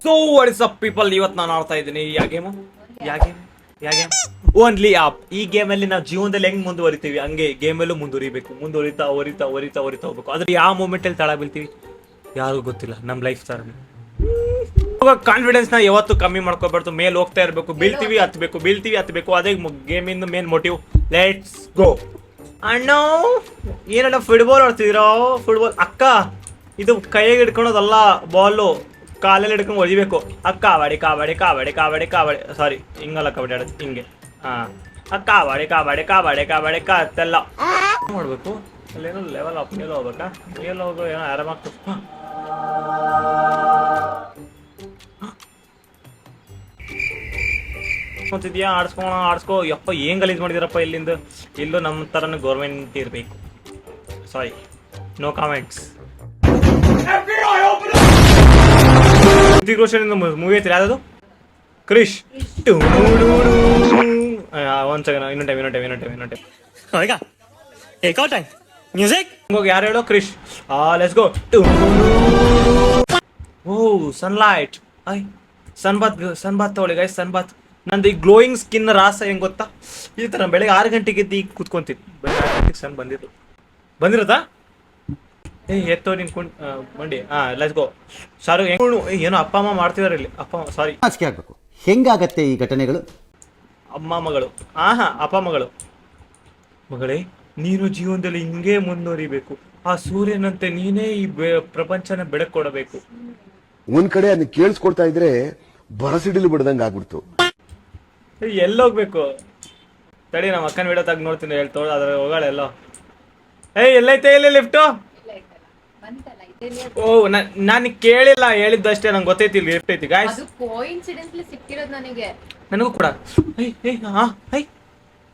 So what is up people, ಇವತ್ತು ನಾನು ಆಡ್ತಾ ಇದ್ದೀನಿ ಯಾವ ಗೇಮ್ ಓನ್ಲಿ ಆಪ್. ಈ ಗೇಮಲ್ಲಿ ನಾವು ಜೀವನದಲ್ಲಿ ಹೆಂಗ್ ಮುಂದುವರಿತೀವಿ ಹಂಗೆ ಗೇಮಲ್ಲೂ ಮುಂದುವರಿತಾ ಹೋಗ್ಬೇಕು. ಆದ್ರೆ ಯಾವ ಮೂಮೆಂಟಲ್ಲಿ ತಳ ಬೀಳ್ತೀವಿ ಯಾರಿಗೂ ಗೊತ್ತಿಲ್ಲ. ನಮ್ಮ ಲೈಫ್ ತರ ಕಾನ್ಫಿಡೆನ್ಸ್ ನ ಯಾವತ್ತು ಕಮ್ಮಿ ಮಾಡ್ಕೋಬಾರ್ದು. ಮೇಲೆ ಹೋಗ್ತಾ ಇರಬೇಕು, ಬೀಳ್ತೀವಿ ಹತ್ಬೇಕು. ಅದೇ ಗೇಮಿಂದ ಮೇನ್ ಮೋಟಿವ್. Let's go. ಅಣ್ಣ ಏನಣ್ಣ ಫುಟ್ಬಾಲ್ ಆಡ್ತಿದ್ದೀರಾ? ಫುಟ್ಬಾಲ್ ಅಕ್ಕ, ಇದು ಕೈಗೆ ಹಿಡ್ಕೊಳೋದಲ್ಲ, ಬಾಲು ಕಾಲಲ್ಲಿ ಹಿಡ್ಕೊಂಡು ಹೊಡಿಬೇಕು. ಕಾಬಾಡಿ. ಸಾರಿ, ಹಿಂಗಲ್ಲ ಕಬಡ್ಡಿ ಆಡೋದು, ಹಿಂಗೆ. ಕಾಬಾಡಿ ಕತ್ತೆಲ್ಲ ಮಾಡ್ಬೇಕು. ಅಲ್ಲೇನೋ ಲೆವೆಲ್ ಅಪ್ ಮೇಲೆ ಹೋಗ್ಬೇಕಾ? ಮೇಲೆ ಹೋಗೋ ಏನೋ ಆರಾಮಾಗ್ತದೆ. ಅಂತಿದ್ಯಾ? ಆಡ್ಸ್ಕೋ. ಯಪ್ಪ ಏನ್ ಗಲೀಜ್ ಮಾಡಿದಿರಪ್ಪ ಇಲ್ಲಿಂದ. ಇಲ್ಲೂ ನಮ್ಮ ತರನ ಗೌರ್ಮೆಂಟ್ ಇರ್ಬೇಕು. ಸಾರಿ, ನೋ ಕಾಮೆಂಟ್ಸ್. ಮೂವಿ ಐತಿ ಯಾವ್ದು? ಕ್ರಿಶ್. ಒಂದ್ ಸೆಕೆಂಡ್, ಇನ್ನೊಂದು ಟೈಮ್ ಹೋಗಿ. ಯಾರು ಹೇಳೋ? ಕ್ರಿಶ್. Let's go. O sunlight. ಸನ್ಬಾತ್ ತಗೊಳ್ಳಿ ಗೈಸ್, ಸನ್ಬಾತ್. ನಂದು ಈ ಗ್ಲೋಯಿಂಗ್ ಸ್ಕಿನ್ ರಾಸ ಹೆಂಗ್ ಗೊತ್ತಾ? ಈ ತರ ಬೆಳಗ್ಗೆ 6 ಗಂಟೆಗೆ ಎದ್ದು ಈಗ ಕೂತ್ಕೊಂತೀನಿ. ಬೆಳಗ್ಗೆ 6 ಗಂಟೆಗೆ ಸನ್ ಬಂದಿರತ್ತಾ? ಎತ್ತೋ ನಿನ್ ಮಂಡಿ. Let's go. ಸಾರು ಏನೋ ಅಪ್ಪ ಅಮ್ಮ ಮಾಡ್ತಿದಾರೆ ಇಲ್ಲಿ. ಸಾರಿ, ನಾಚಿಕೆ ಆಗ್ಬೇಕು. ಹೆಂಗಾಗತ್ತೆ ಈ ಘಟನೆಗಳು? ಅಪ್ಪ ಮಗಳು. ಮಗಳೇ, ನೀನು ಜೀವನದಲ್ಲಿ ಹಿಂಗೆ ಮುಂದುವರಿಬೇಕು. ಆ ಸೂರ್ಯನಂತೆ ನೀನೇ ಈ ಪ್ರಪಂಚನ ಬೆಳಕು ಕೊಡಬೇಕು. ಒಂದ್ ಕಡೆ ಅದನ್ನ ಕೇಳಿಸ್ಕೊಡ್ತಾ ಇದ್ರೆ ಬರಸಿಡಿಲು ಬಿಡ್ದಂಗ ಆಗ್ಬಿಡ್ತು. ಎಲ್ಲೋಗ್ಬೇಕು? ತಡಿ, ನಮ್ಮ ಅಕ್ಕನ ವಿಡಿಯೋ ತಾಗ ನೋಡ್ತೀನಿ. ಹೇಳ್ತೋಳ ಅದ್ರ ಹೋಗಾಳೆ ಎಲ್ಲೋ. ಎಲ್ಲೈತೆ ಇಲ್ಲಿ ಲಿಫ್ಟು? ಓ ನಾನು ಕೇಳಿಲ್ಲ, ಹೇಳಿದ್ದಷ್ಟೇ. ನಂಗೆ ಗೊತ್ತೈತಿ ಇಲ್ಲಿ ಲಿಫ್ಟ್ ಐತಿ ಗಾಯ್ಸ್. ಕೋಇನ್ಸಿಡೆಂಟ್ಲಿ ಸಿಕ್ಕಿರೋದು ನನಗೆ. ನನಗೂ ಕೂಡ.